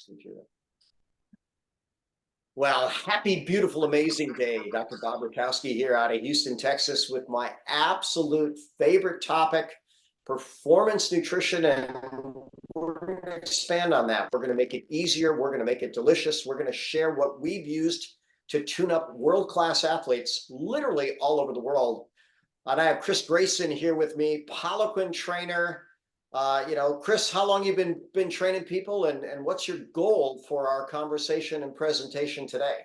Computer. Well, happy, beautiful, amazing day. Dr. Bob Rakowski here out of Houston, Texas, with my absolute favorite topic, performance nutrition. And we're going to expand on that. We're going to make it easier. We're going to make it delicious. We're going to share what we've used to tune up world-class athletes literally all over the world. And I have Chris Grayson here with me, Poliquin trainer. Chris, how long you been training people, and what's your goal for our conversation and presentation today?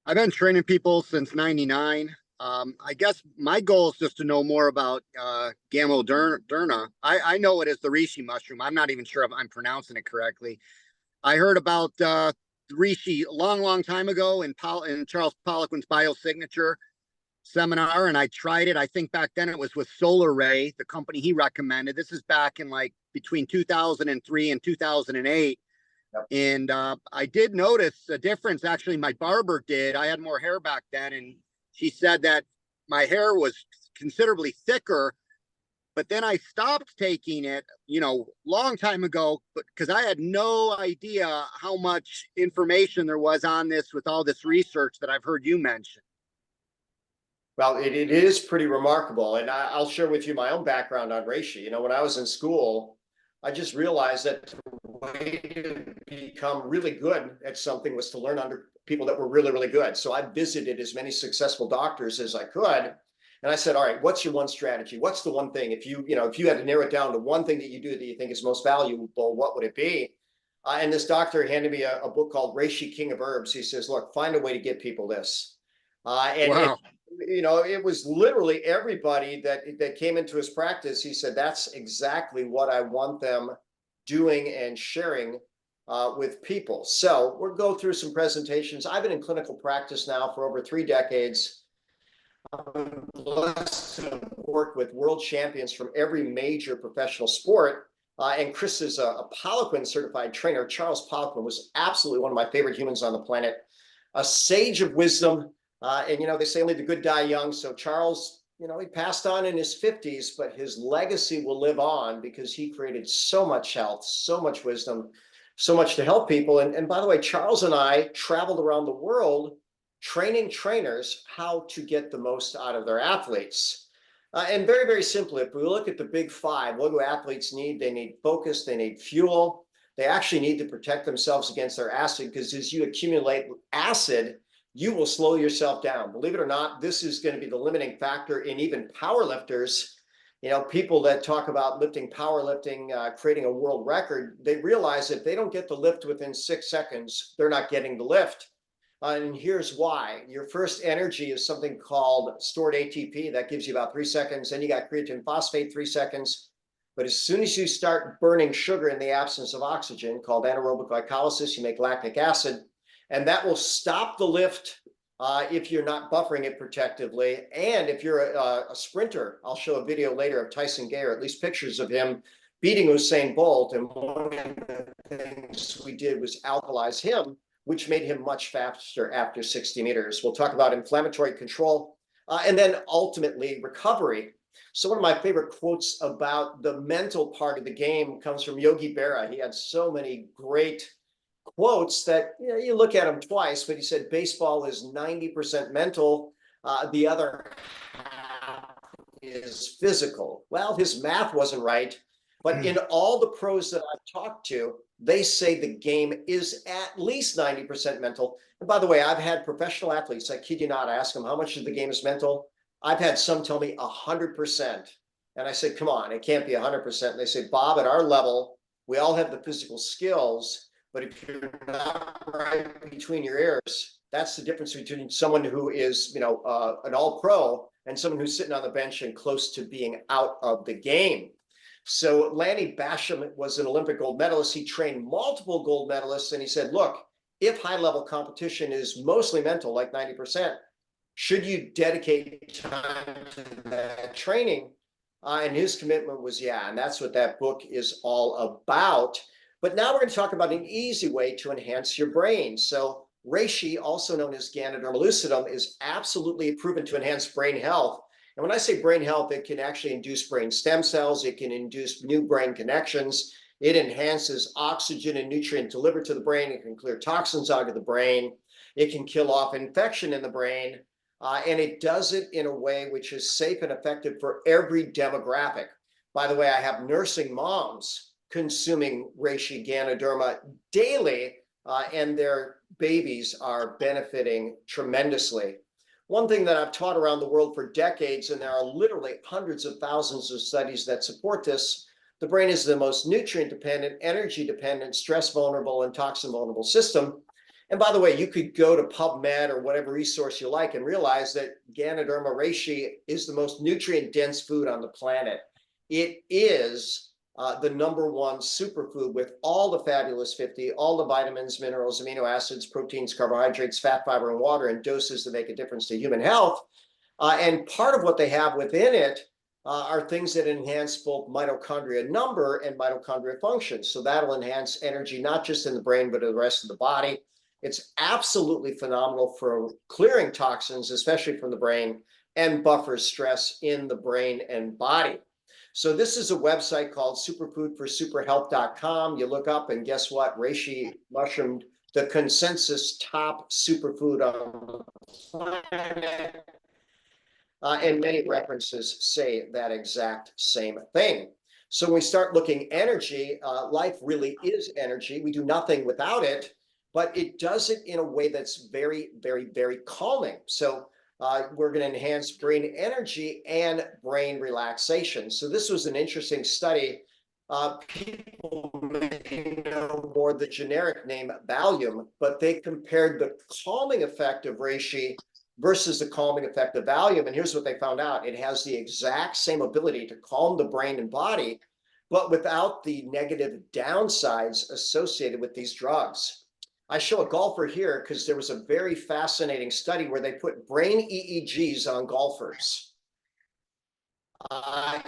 I've been training people since '99. I guess my goal is just to know more about Ganoderma. I know it as the reishi mushroom. I'm not even sure if I'm pronouncing it correctly. I heard about reishi a long time ago in Charles Poliquin's biosignature seminar, and I tried it. I think back then it was with Solar Ray, the company he recommended. This is back in like between 2003 and 2008. Yep. And I did notice a difference. Actually, my barber did. I had more hair back then, and she said that my hair was considerably thicker. But then I stopped taking it, long time ago, because I had no idea how much information there was on this with all this research that I've heard you mention. Well, it is pretty remarkable. And I'll share with you my own background on reishi. When I was in school, I just realized that the way to become really good at something was to learn under people that were really, really good. So I visited as many successful doctors as I could. And I said, all right, what's your one strategy? What's the one thing? If you had to narrow it down to one thing that you do that you think is most valuable, what would it be? And this doctor handed me a book called Reishi, King of Herbs. He says, look, find a way to get people this. Wow. It was literally everybody that came into his practice. He said, that's exactly what I want them doing and sharing with people. So we'll go through some presentations. I've been in clinical practice now for over 3 decades. I'm blessed to work with world champions from every major professional sport. And Chris is a Poliquin certified trainer. Charles Poliquin was absolutely one of my favorite humans on the planet, a sage of wisdom. They say only the good die young. So Charles, he passed on in his 50s, but his legacy will live on because he created so much health, so much wisdom, so much to help people. And by the way, Charles and I traveled around the world training trainers how to get the most out of their athletes. And very, very simply, if we look at the big 5, what do athletes need? They need focus, they need fuel. They actually need to protect themselves against their acid, because as you accumulate acid, you will slow yourself down. Believe it or not, this is going to be the limiting factor in even powerlifters. People that talk about lifting, powerlifting, creating a world record, they realize if they don't get the lift within 6 seconds, they're not getting the lift. And here's why. Your first energy is something called stored ATP. That gives you about 3 seconds. Then you got creatine phosphate, 3 seconds. But as soon as you start burning sugar in the absence of oxygen, called anaerobic glycolysis, you make lactic acid. And that will stop the lift if you're not buffering it protectively. And if you're a sprinter, I'll show a video later of Tyson Gay, or at least pictures of him beating Usain Bolt. And one of the things we did was alkalize him, which made him much faster after 60 meters. We'll talk about inflammatory control and then ultimately recovery. So one of my favorite quotes about the mental part of the game comes from Yogi Berra. He had so many great quotes that you look at him twice, but he said baseball is 90% mental, the other half is physical. Well, his math wasn't right, but in all the pros that I've talked to, they say the game is at least 90% mental. And by the way, I've had professional athletes, I kid you not, I ask them how much of the game is mental. I've had some tell me 100%. And I said, come on, it can't be 100%. And they say, Bob, at our level, we all have the physical skills, but if you're not right between your ears, that's the difference between someone who is, an all pro and someone who's sitting on the bench and close to being out of the game. So Lanny Basham was an Olympic gold medalist. He trained multiple gold medalists. And he said, look, if high level competition is mostly mental, like 90%, should you dedicate time to that training? And his commitment was, yeah. And that's what that book is all about. But now we're going to talk about an easy way to enhance your brain. So reishi, also known as Ganoderma lucidum, is absolutely proven to enhance brain health. And when I say brain health, it can actually induce brain stem cells. It can induce new brain connections. It enhances oxygen and nutrient delivered to the brain. It can clear toxins out of the brain. It can kill off infection in the brain. And it does it in a way which is safe and effective for every demographic. By the way, I have nursing moms consuming reishi Ganoderma daily, and their babies are benefiting tremendously. One thing that I've taught around the world for decades, and there are literally hundreds of thousands of studies that support this, the brain is the most nutrient dependent, energy dependent, stress vulnerable, and toxin vulnerable system. And by the way, you could go to PubMed or whatever resource you like and realize that Ganoderma reishi is the most nutrient dense food on the planet. It is the #1 superfood with all the fabulous 50, all the vitamins, minerals, amino acids, proteins, carbohydrates, fat, fiber, and water in doses that make a difference to human health. And part of what they have within it are things that enhance both mitochondria number and mitochondria function. So that'll enhance energy, not just in the brain, but in the rest of the body. It's absolutely phenomenal for clearing toxins, especially from the brain, and buffers stress in the brain and body. So this is a website called superfoodforsuperhealth.com. You look up and guess what? Reishi mushroom, the consensus top superfood on the planet. And many references say that exact same thing. So when we start looking energy, life really is energy. We do nothing without it, but it does it in a way that's very, very, very calming. So we're going to enhance brain energy and brain relaxation. So this was an interesting study. People may know more the generic name Valium, but they compared the calming effect of reishi versus the calming effect of Valium. And here's what they found out. It has the exact same ability to calm the brain and body, but without the negative downsides associated with these drugs. I show a golfer here because there was a very fascinating study where they put brain EEGs on golfers.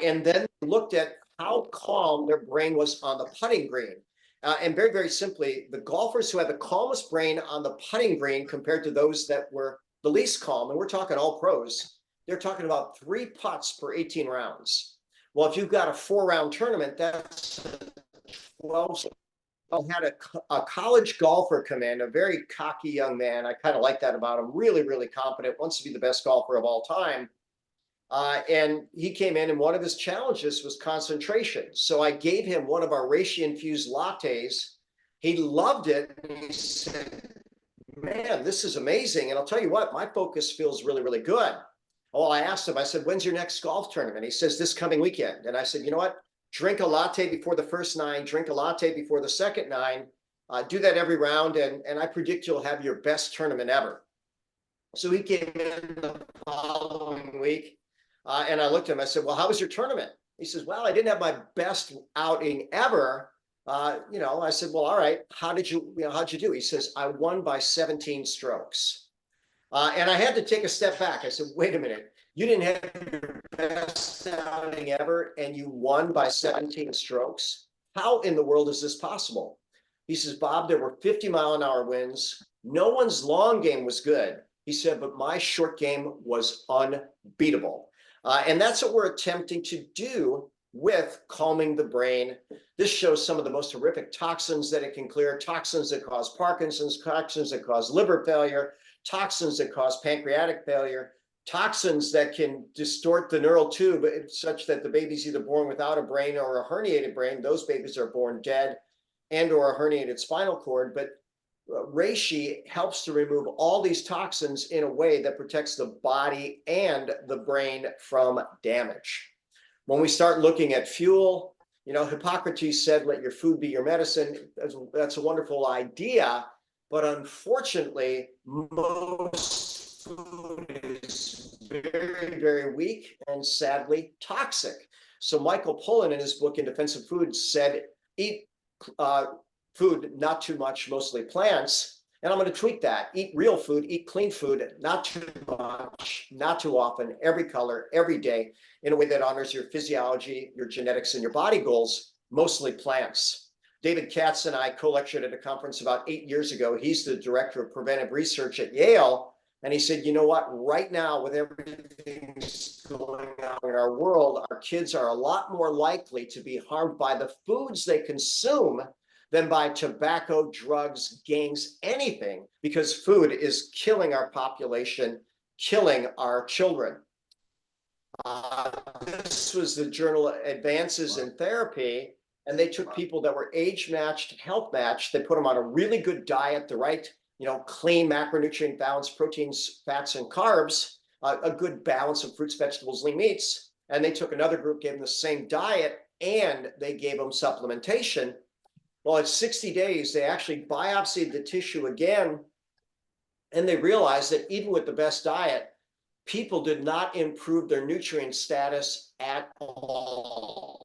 And then looked at how calm their brain was on the putting green. And very, very simply, the golfers who had the calmest brain on the putting green compared to those that were the least calm, and we're talking all pros, they're talking about 3 putts per 18 rounds. Well, if you've got a 4-round tournament, that's 12. I had a college golfer come in, a very cocky young man. I kind of like that about him. Really, really competent, wants to be the best golfer of all time. And he came in, and one of his challenges was concentration. So I gave him one of our reishi-infused lattes. He loved it. And he said, man, this is amazing. And I'll tell you what, my focus feels really, really good. Well, I asked him, I said, when's your next golf tournament? He says, this coming weekend. And I said, you know what? Drink a latte before the first 9, drink a latte before the second 9, do that every round, and I predict you'll have your best tournament ever. So he came in the following week, and I looked at him, I said, well, how was your tournament? He says, well, I didn't have my best outing ever. I said, well, all right, how'd you do? He says, I won by 17 strokes. And I had to take a step back. I said, wait a minute. You didn't have your best outing ever and you won by 17 strokes? How in the world is this possible? He says, Bob, there were 50-mile-an-hour winds. No one's long game was good. He said, but my short game was unbeatable. And that's what we're attempting to do with calming the brain. This shows some of the most horrific toxins that it can clear, toxins that cause Parkinson's, toxins that cause liver failure, toxins that cause pancreatic failure, toxins that can distort the neural tube such that the baby's either born without a brain or a herniated brain. Those babies are born dead, and or a herniated spinal cord. But reishi helps to remove all these toxins in a way that protects the body and the brain from damage. When we start looking at fuel, Hippocrates said, let your food be your medicine. That's a wonderful idea. But unfortunately, most food is very, very weak and sadly toxic. So Michael Pollan in his book in Defense of Food said, eat food, not too much, mostly plants. And I'm going to tweak that. Eat real food, eat clean food, not too much, not too often, every color, every day, in a way that honors your physiology, your genetics, and your body goals, mostly plants. David Katz and I co-lectured at a conference about 8 years ago. He's the director of preventive research at Yale. And he said, you know what, right now with everything that's going on in our world, our kids are a lot more likely to be harmed by the foods they consume than by tobacco, drugs, gangs, anything, because food is killing our population, killing our children. This was the journal Advances in Therapy, and they took people that were age matched, health matched. They put them on a really good diet, the right, clean macronutrient balance, proteins, fats, and carbs, a good balance of fruits, vegetables, lean meats. And they took another group, gave them the same diet, and they gave them supplementation. Well, at 60 days, they actually biopsied the tissue again, and they realized that even with the best diet, people did not improve their nutrient status at all.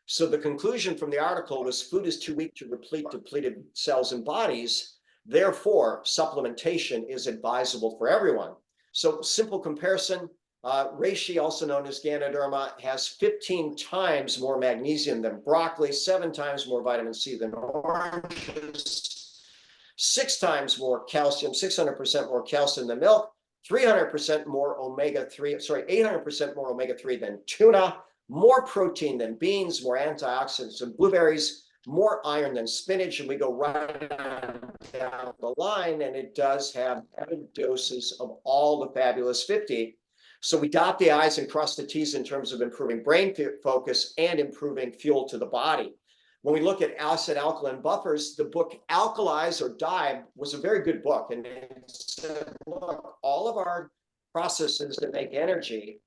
So the conclusion from the article was food is too weak to replete depleted cells and bodies. Therefore, supplementation is advisable for everyone. So simple comparison, reishi, also known as Ganoderma, has 15 times more magnesium than broccoli, 7 times more vitamin C than oranges, 6 times more calcium, 600% more calcium than milk, 300% more omega-3, 800% more omega-3 than tuna, more protein than beans, more antioxidants than blueberries, more iron than spinach, and we go right down the line, and it does have heavy doses of all the fabulous 50. So we dot the I's and cross the T's in terms of improving brain focus and improving fuel to the body. When we look at acid-alkaline buffers, the book Alkalize or Die was a very good book. And it said, look, all of our processes that make energy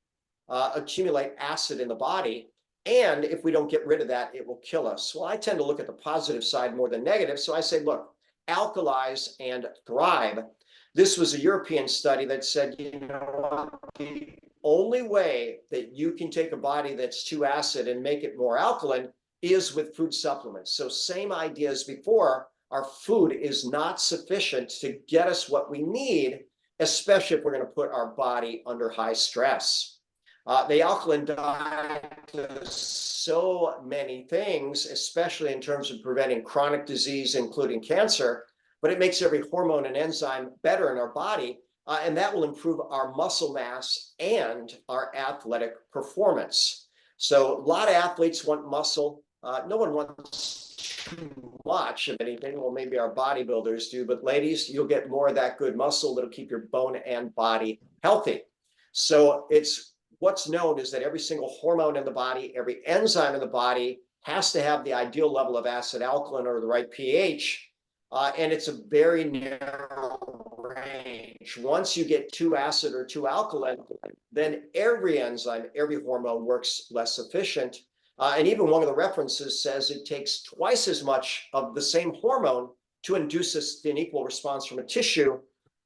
accumulate acid in the body. And if we don't get rid of that, it will kill us. Well, I tend to look at the positive side more than negative. So I say, look, Alkalize and Thrive. This was a European study that said, the only way that you can take a body that's too acid and make it more alkaline is with food supplements. So same idea as before, our food is not sufficient to get us what we need, especially if we're going to put our body under high stress. The alkaline diet does so many things, especially in terms of preventing chronic disease, including cancer, but it makes every hormone and enzyme better in our body, and that will improve our muscle mass and our athletic performance. So a lot of athletes want muscle. No one wants too much of anything. Well, maybe our bodybuilders do, but ladies, you'll get more of that good muscle that'll keep your bone and body healthy. So it's what's known is that every single hormone in the body, every enzyme in the body has to have the ideal level of acid alkaline or the right pH. And it's a very narrow range. Once you get too acid or too alkaline, then every enzyme, every hormone works less efficient. And even one of the references says it takes twice as much of the same hormone to induce an equal response from a tissue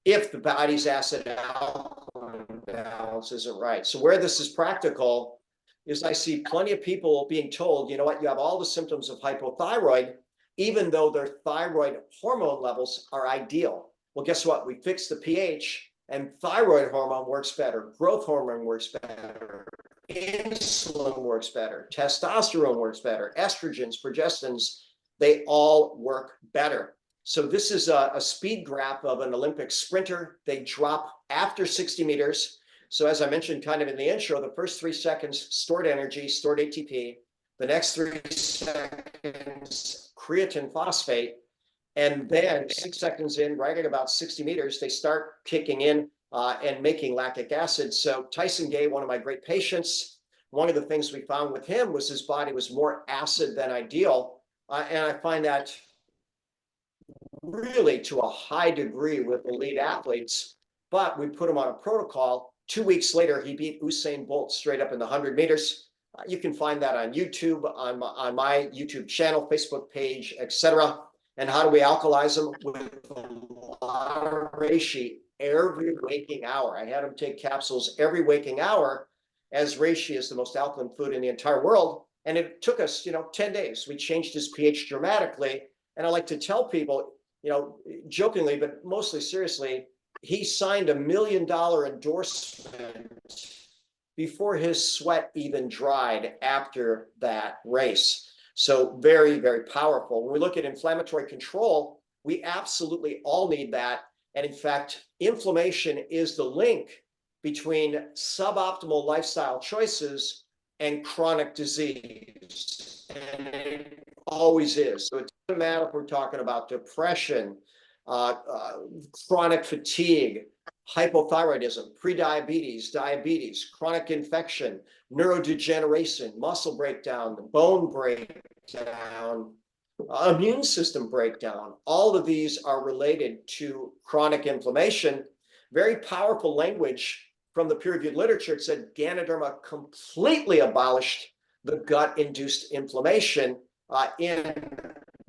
if the body's acid alkaline balance isn't right. So where this is practical is I see plenty of people being told, you know what, you have all the symptoms of hypothyroid, even though their thyroid hormone levels are ideal. Well, guess what? We fix the pH and thyroid hormone works better. Growth hormone works better. Insulin works better, testosterone works better, estrogens, progestins, they all work better. So this is a speed graph of an Olympic sprinter. They drop after 60 meters. So as I mentioned kind of in the intro, the first 3 seconds stored energy, stored ATP, the next 3 seconds creatine phosphate, and then 6 seconds in, right at about 60 meters, they start kicking in and making lactic acid. So Tyson Gay, one of my great patients, one of the things we found with him was his body was more acid than ideal. And I find that really to a high degree with elite athletes, but we put him on a protocol. 2 weeks later, he beat Usain Bolt straight up in the 100 meters. You can find that on YouTube, on my YouTube channel, Facebook page, etc. And how do we alkalize them? With a lot of reishi every waking hour. I had him take capsules every waking hour, as reishi is the most alkaline food in the entire world. And it took us, 10 days. We changed his pH dramatically. And I like to tell people, jokingly, but mostly seriously, he signed $1 million endorsement before his sweat even dried after that race. So very, very powerful. When we look at inflammatory control, we absolutely all need that. And in fact, inflammation is the link between suboptimal lifestyle choices and chronic disease. And it always is. So it doesn't matter if we're talking about depression, chronic fatigue, hypothyroidism, prediabetes, diabetes, chronic infection, neurodegeneration, muscle breakdown, bone breakdown, immune system breakdown. All of these are related to chronic inflammation. Very powerful language from the peer-reviewed literature. It said Ganoderma completely abolished the gut-induced inflammation in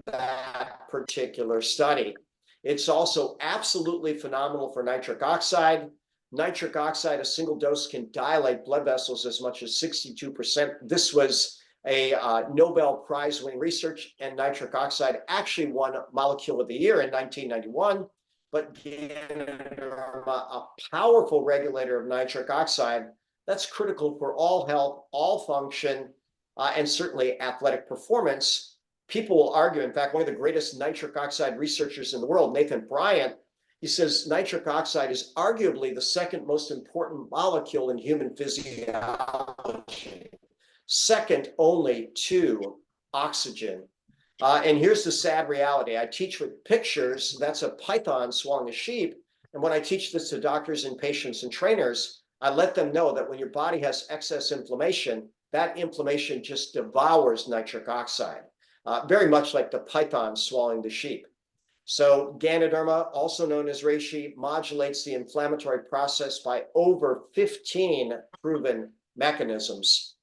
that particular study. It's also absolutely phenomenal for nitric oxide. Nitric oxide, a single dose can dilate blood vessels as much as 62%. This was a Nobel Prize winning research, and nitric oxide actually won Molecule of the Year in 1991. But Ganoderma, a powerful regulator of nitric oxide, that's critical for all health, all function, and certainly athletic performance. People will argue, in fact, one of the greatest nitric oxide researchers in the world, Nathan Bryant, he says nitric oxide is arguably the second most important molecule in human physiology, second only to oxygen. And here's the sad reality. I teach with pictures. That's a python swallowing a sheep. And when I teach this to doctors and patients and trainers, I let them know that when your body has excess inflammation, that inflammation just devours nitric oxide. Very much like the python swallowing the sheep. So Ganoderma, also known as reishi, modulates the inflammatory process by over 15 proven mechanisms.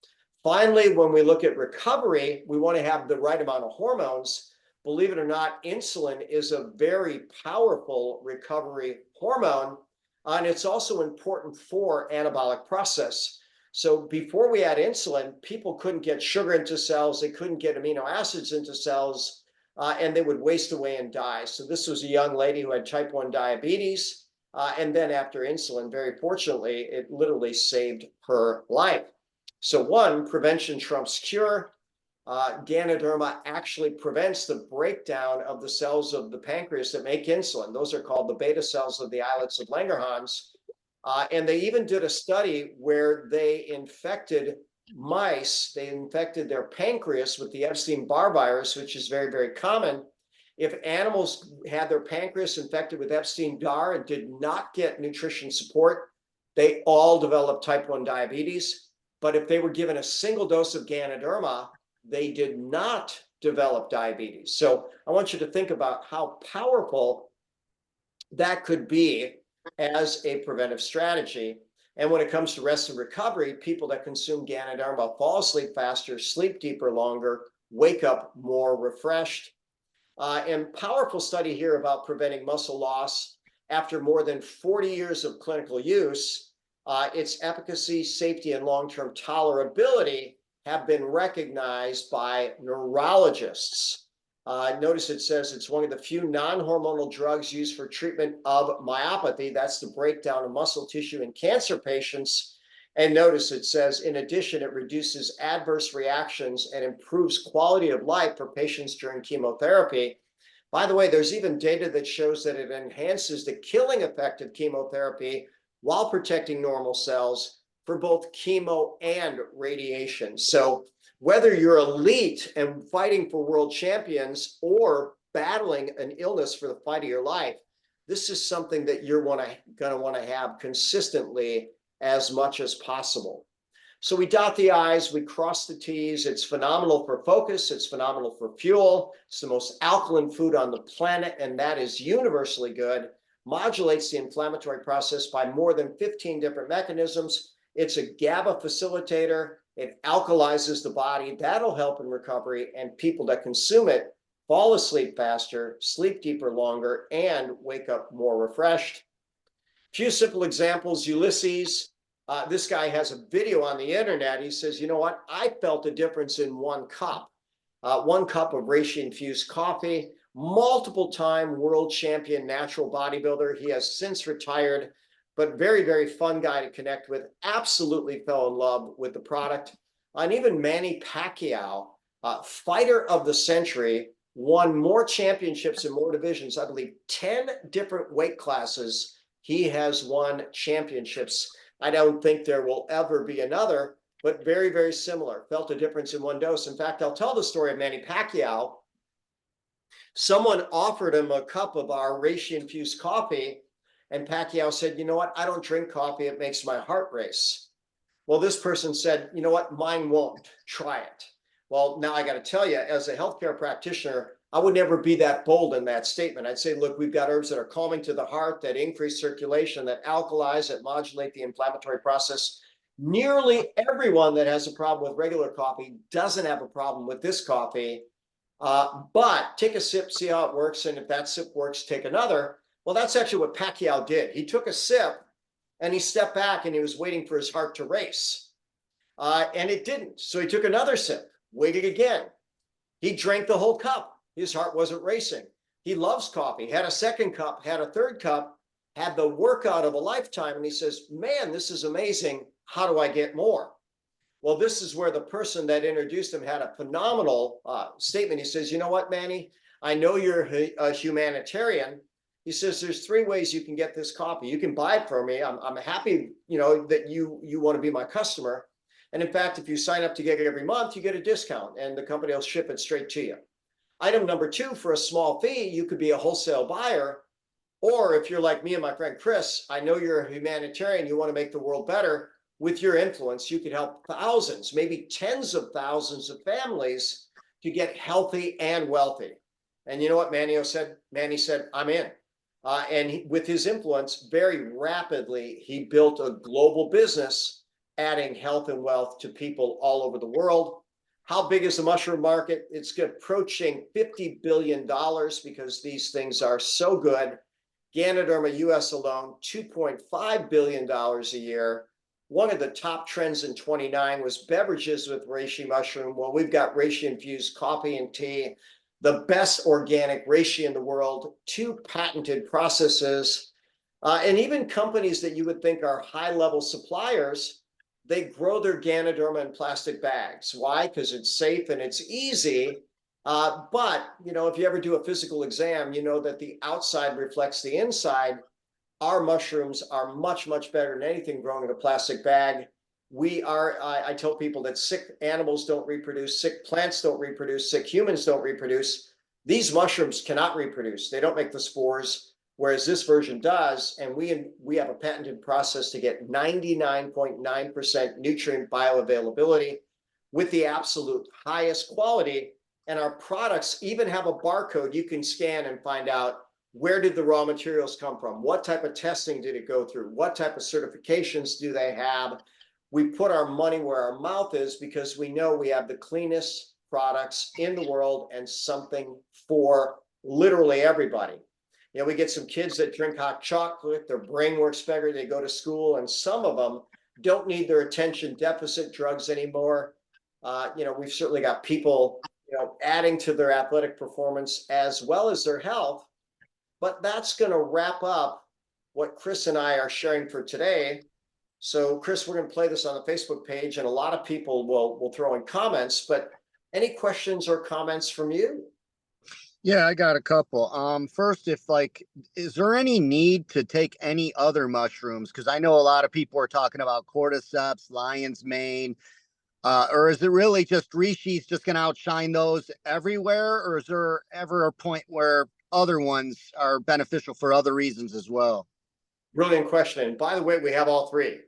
Finally, when we look at recovery, we want to have the right amount of hormones. Believe it or not, insulin is a very powerful recovery hormone, and it's also important for anabolic process. So before we had insulin, people couldn't get sugar into cells, they couldn't get amino acids into cells, and they would waste away and die. So this was a young lady who had type 1 diabetes, and then after insulin, very fortunately, it literally saved her life. So one, prevention trumps cure. Ganoderma actually prevents the breakdown of the cells of the pancreas that make insulin. Those are called the beta cells of the islets of Langerhans. And they even did a study where they infected mice. They infected their pancreas with the Epstein-Barr virus, which is very, very common. If animals had their pancreas infected with Epstein-Barr and did not get nutrition support, they all developed type 1 diabetes. But if they were given a single dose of Ganoderma, they did not develop diabetes. So I want you to think about how powerful that could be as a preventive strategy. And when it comes to rest and recovery, people that consume Ganoderma fall asleep faster, sleep deeper longer, wake up more refreshed. And powerful study here about preventing muscle loss after more than 40 years of clinical use. Its efficacy, safety, and long-term tolerability have been recognized by neurologists. Notice it says it's one of the few non-hormonal drugs used for treatment of myopathy. That's the breakdown of muscle tissue in cancer patients. And notice it says, in addition, it reduces adverse reactions and improves quality of life for patients during chemotherapy. By the way, there's even data that shows that it enhances the killing effect of chemotherapy while protecting normal cells for both chemo and radiation. So whether you're elite and fighting for world champions or battling an illness for the fight of your life, this is something that you're going to want to have consistently as much as possible. So we dot the I's, we cross the T's. It's phenomenal for focus. It's phenomenal for fuel. It's the most alkaline food on the planet, and that is universally good. Modulates the inflammatory process by more than 15 different mechanisms. It's a GABA facilitator. It alkalizes the body. That'll help in recovery, and people that consume it fall asleep faster, sleep deeper longer, and wake up more refreshed. Few simple examples. Ulysses, this guy has a video on the internet. He says, you know what? I felt a difference in 1 cup. 1 cup of reishi-infused coffee. Multiple-time world champion natural bodybuilder. He has since retired, but very, very fun guy to connect with. Absolutely fell in love with the product. And even Manny Pacquiao, fighter of the century, won more championships in more divisions. I believe 10 different weight classes. He has won championships. I don't think there will ever be another, but very, very similar. Felt a difference in one dose. In fact, I'll tell the story of Manny Pacquiao. Someone offered him a cup of our reishi infused coffee, and Pacquiao said, "You know what? I don't drink coffee. It makes my heart race." Well, this person said, "You know what? Mine won't. Try it." Well, now I got to tell you, as a healthcare practitioner, I would never be that bold in that statement. I'd say, look, we've got herbs that are calming to the heart, that increase circulation, that alkalize, that modulate the inflammatory process. Nearly everyone that has a problem with regular coffee doesn't have a problem with this coffee. But take a sip, see how it works. And if that sip works, take another. Well, that's actually what Pacquiao did. He took a sip and he stepped back and he was waiting for his heart to race. And it didn't. So he took another sip, waited again. He drank the whole cup. His heart wasn't racing. He loves coffee, had a second cup, had a third cup, had the workout of a lifetime. And he says, man, this is amazing. How do I get more? Well, this is where the person that introduced him had a phenomenal statement. He says, you know what, Manny? I know you're a humanitarian. He says, there's three ways you can get this coffee. You can buy it from me. I'm happy, that you want to be my customer. And in fact, if you sign up to get it every month, you get a discount and the company will ship it straight to you. Item number two, for a small fee, you could be a wholesale buyer. Or if you're like me and my friend Chris, I know you're a humanitarian, you want to make the world better. With your influence, you could help thousands, maybe tens of thousands of families to get healthy and wealthy. And you know what Manny said? Manny said, I'm in. With his influence, very rapidly, he built a global business, adding health and wealth to people all over the world. How big is the mushroom market? It's approaching $50 billion because these things are so good. Ganoderma US alone, $2.5 billion a year. One of the top trends in 29 was beverages with reishi mushroom. Well, we've got reishi infused coffee and tea, the best organic reishi in the world, 2 patented processes, and even companies that you would think are high-level suppliers, they grow their Ganoderma in plastic bags. Why? Because it's safe and it's easy. But if you ever do a physical exam, you know that the outside reflects the inside. Our mushrooms are much, much better than anything grown in a plastic bag. I tell people that sick animals don't reproduce, sick plants don't reproduce, sick humans don't reproduce. These mushrooms cannot reproduce. They don't make the spores, whereas this version does. And we have a patented process to get 99.9% nutrient bioavailability with the absolute highest quality. And our products even have a barcode you can scan and find out, where did the raw materials come from? What type of testing did it go through? What type of certifications do they have? We put our money where our mouth is because we know we have the cleanest products in the world and something for literally everybody. We get some kids that drink hot chocolate, their brain works better, they go to school, and some of them don't need their attention deficit drugs anymore. We've certainly got people, adding to their athletic performance as well as their health. But that's going to wrap up what Chris and I are sharing for today. So, Chris, we're going to play this on the Facebook page, and a lot of people will throw in comments. But any questions or comments from you? Yeah, I got a couple. First, is there any need to take any other mushrooms? Because I know a lot of people are talking about cordyceps, lion's mane, or is it really just reishi's just going to outshine those everywhere? Or is there ever a point where other ones are beneficial for other reasons as well? Brilliant question. And by the way, we have all three.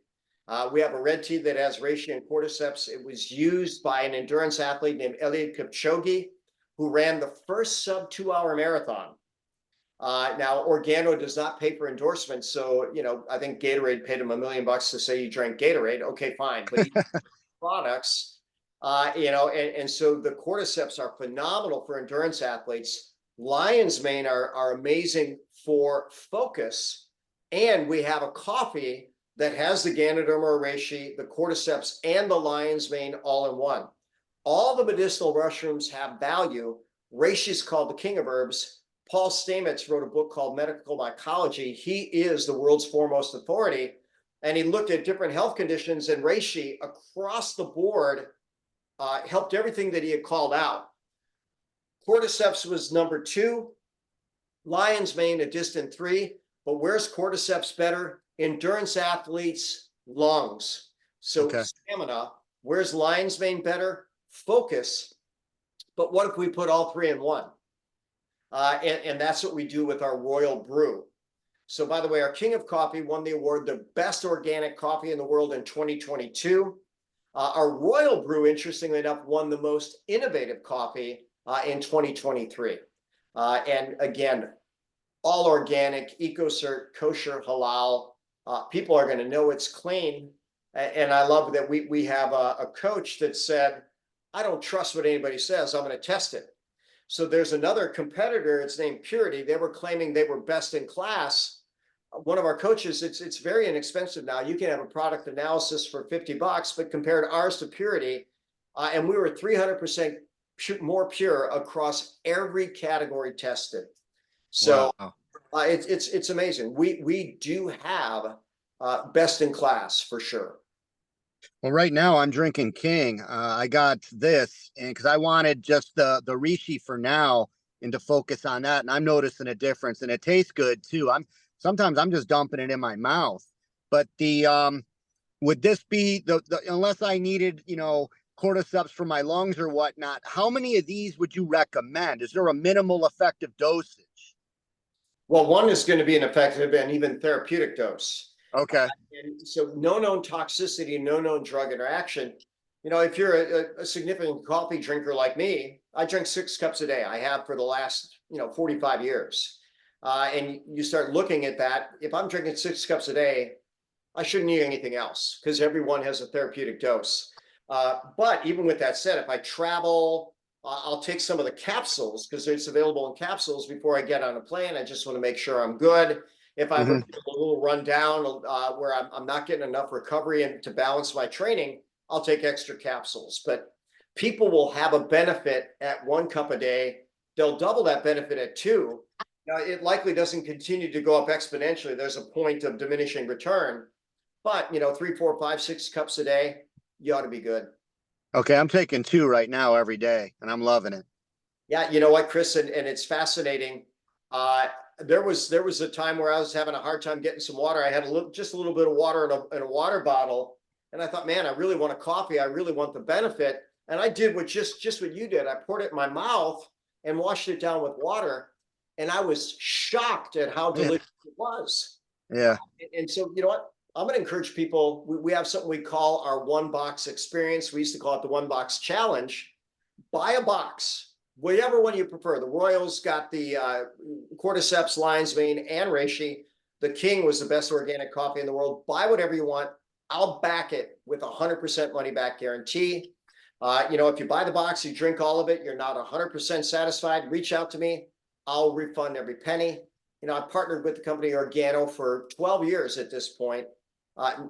We have a red tea that has reishi and cordyceps. It was used by an endurance athlete named Eliud Kipchoge, who ran the first sub 2-hour marathon. Now, Organo does not pay for endorsements. So, I think Gatorade paid him $1 million to say you drank Gatorade. Okay, fine. But he products, and so the cordyceps are phenomenal for endurance athletes. Lion's mane are amazing for focus. And we have a coffee that has the Ganoderma reishi, the cordyceps, and the lion's mane all in one. All the medicinal mushrooms have value. Reishi is called the king of herbs. Paul Stamets wrote a book called Medical Mycology. He is the world's foremost authority. And he looked at different health conditions, and reishi across the board helped everything that he had called out. Cordyceps was number 2. Lion's mane a distant 3. But where's cordyceps better? Endurance athletes, lungs. So Okay. stamina. Where's lion's mane better? Focus. But what if we put all 3 in one? And that's what we do with our Royal Brew. So, by the way, our King of Coffee won the award, the best organic coffee in the world in 2022. Our Royal Brew, interestingly enough, won the most innovative coffee in 2023. And again, all organic, EcoCert, kosher, halal. People are going to know it's clean. And I love that we have a coach that said, I don't trust what anybody says. I'm going to test it. So there's another competitor, it's named Purity. They were claiming they were best in class. One of our coaches, it's very inexpensive now. You can have a product analysis for $50, but compared ours to Purity, and we were 300% more pure across every category tested. So Wow. it's amazing. We do have best in class for sure. Well, right now I'm drinking King. I got this, and because I wanted just the reishi for now, and to focus on that, and I'm noticing a difference, and it tastes good too. Sometimes I'm just dumping it in my mouth. But the would this be the unless I needed, cordyceps for my lungs or whatnot? How many of these would you recommend? Is there a minimal effective dosage? Well, one is going to be an effective and even therapeutic dose. Okay. And so no known toxicity, no known drug interaction. If you're a significant coffee drinker like me, I drink 6 cups a day. I have for the last, 45 years. And you start looking at that. If I'm drinking 6 cups a day, I shouldn't need anything else because everyone has a therapeutic dose. But even with that said, if I travel, I'll take some of the capsules because it's available in capsules before I get on a plane. I just want to make sure I'm good. If I ever feel a little run down where I'm not getting enough recovery and to balance my training, I'll take extra capsules. But people will have a benefit at 1 cup a day. They'll double that benefit at 2. Now, it likely doesn't continue to go up exponentially. There's a point of diminishing return. But 3, 4, 5, 6 cups a day, you ought to be good. Okay, I'm taking 2 right now every day, and I'm loving it. Yeah, you know what, Chris, and it's fascinating. There was a time where I was having a hard time getting some water. I had just a little bit of water in a water bottle, and I thought, man, I really want a coffee. I really want the benefit, and I did just what you did. I poured it in my mouth and washed it down with water, and I was shocked at how delicious it was. Yeah. And so, you know what? I'm going to encourage people. We have something we call our 1 box experience. We used to call it the 1 box challenge. Buy a box, whatever one you prefer. The Royals got the cordyceps, lion's mane, and reishi. The King was the best organic coffee in the world. Buy whatever you want. I'll back it with 100% money back guarantee. If you buy the box, you drink all of it, you're not 100% satisfied, reach out to me. I'll refund every penny. I've partnered with the company Organo for 12 years at this point.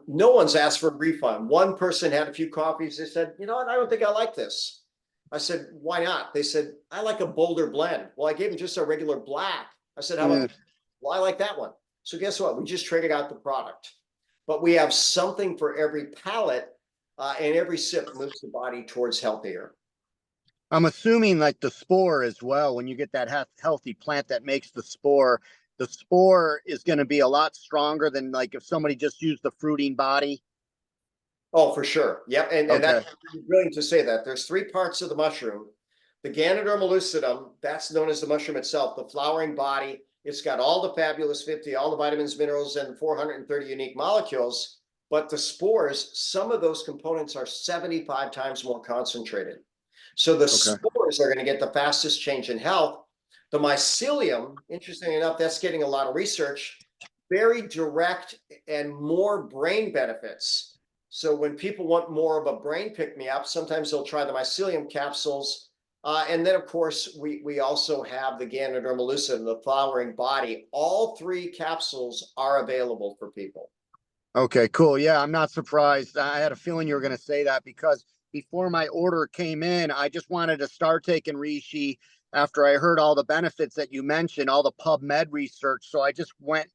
No one's asked for a refund. One person had a few coffees. They said, you know what? I don't think I like this. I said, why not? They said, I like a bolder blend. Well, I gave them just a regular black. I said, how about, well, I like that one. So guess what? We just traded out the product. But we have something for every palate, and every sip moves the body towards healthier. I'm assuming like the spore as well. When you get that healthy plant that makes the spore is going to be a lot stronger than like if somebody just used the fruiting body. Oh, for sure. Yep. And Okay. that's brilliant to say that. There's 3 parts of the mushroom. The Ganoderma lucidum, that's known as the mushroom itself, the flowering body. It's got all the fabulous 50, all the vitamins, minerals, and 430 unique molecules. But the spores, some of those components are 75 times more concentrated. So the spores are going to get the fastest change in health. The mycelium, interestingly enough, that's getting a lot of research, very direct and more brain benefits. So when people want more of a brain pick-me-up, sometimes they'll try the mycelium capsules. And then, of course, we also have the Ganoderma lucidum, the flowering body. All 3 capsules are available for people. Okay, cool. Yeah, I'm not surprised. I had a feeling you were going to say that because before my order came in, I just wanted to start taking reishi after I heard all the benefits that you mentioned, all the PubMed research. So I just went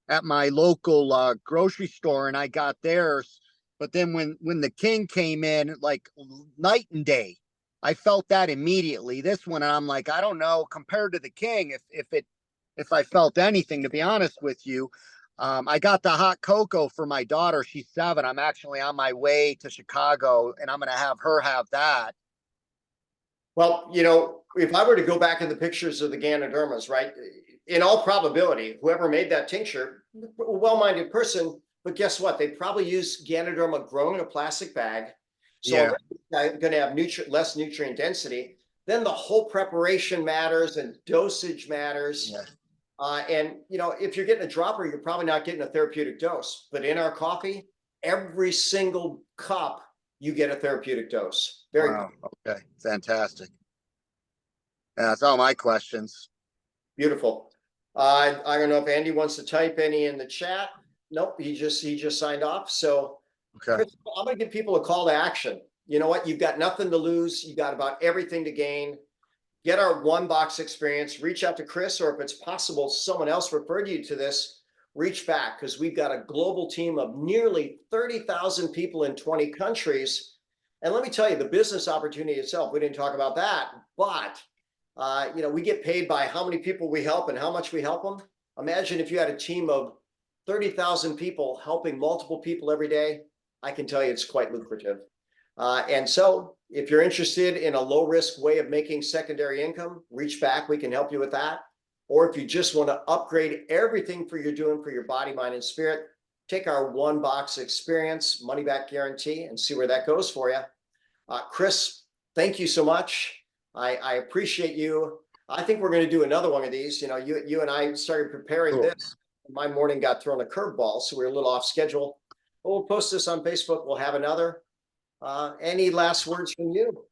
at my local grocery store and I got theirs. But then when the King came in, like night and day, I felt that immediately. This one, I'm like, I don't know, compared to the King, if I felt anything, to be honest with you. I got the hot cocoa for my daughter. She's 7. I'm actually on my way to Chicago, and I'm going to have her have that. Well, if I were to go back in the pictures of the Ganodermas, right, in all probability, whoever made that tincture, a well-minded person, but guess what? They probably used Ganoderma grown in a plastic bag. So I'm going to have less nutrient density. Then the whole preparation matters and dosage matters. Yeah. And if you're getting a dropper, you're probably not getting a therapeutic dose. But in our coffee, every single cup, you get a therapeutic dose. Very Wow. Okay. Fantastic. That's all my questions. beautiful. I don't know if Andy wants to type any in the chat. Nope, he just signed off. So, Okay. Chris, I'm going to give people a call to action. You know what? You've got nothing to lose. You got about everything to gain. Get our one box experience. Reach out to Chris, or if it's possible, someone else referred you to this. Reach back, because we've got a global team of nearly 30,000 people in 20 countries. And let me tell you, the business opportunity itself, we didn't talk about that, but we get paid by how many people we help and how much we help them. Imagine if you had a team of 30,000 people helping multiple people every day. I can tell you it's quite lucrative. And so if you're interested in a low risk way of making secondary income, reach back. We can help you with that. Or if you just want to upgrade everything you're doing for your body, mind, and spirit, take our one box experience, money back guarantee, and see where that goes for you. Chris, thank you so much. I appreciate you. I think we're going to do another one of these. You and I started preparing this. My morning got thrown a curveball, so we were a little off schedule. But we'll post this on Facebook. We'll have another. Any last words from you?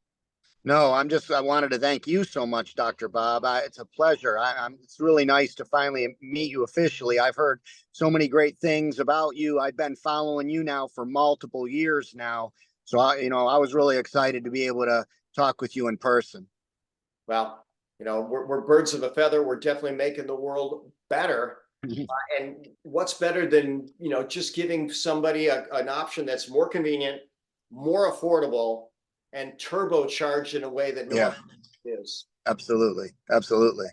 No, I wanted to thank you so much, Dr. Bob. It's a pleasure. It's really nice to finally meet you officially. I've heard so many great things about you. I've been following you now for multiple years now. So I was really excited to be able to talk with you in person. Well, we're birds of a feather. We're definitely making the world better. And what's better than, just giving somebody an option that's more convenient, more affordable, and turbocharged in a way that no one is. Absolutely. Absolutely.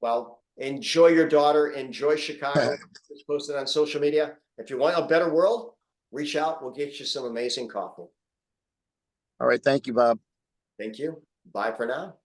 Well, enjoy your daughter. Enjoy Chicago. Just post it on social media. If you want a better world, reach out. We'll get you some amazing coffee. All right. Thank you, Bob. Thank you. Bye for now.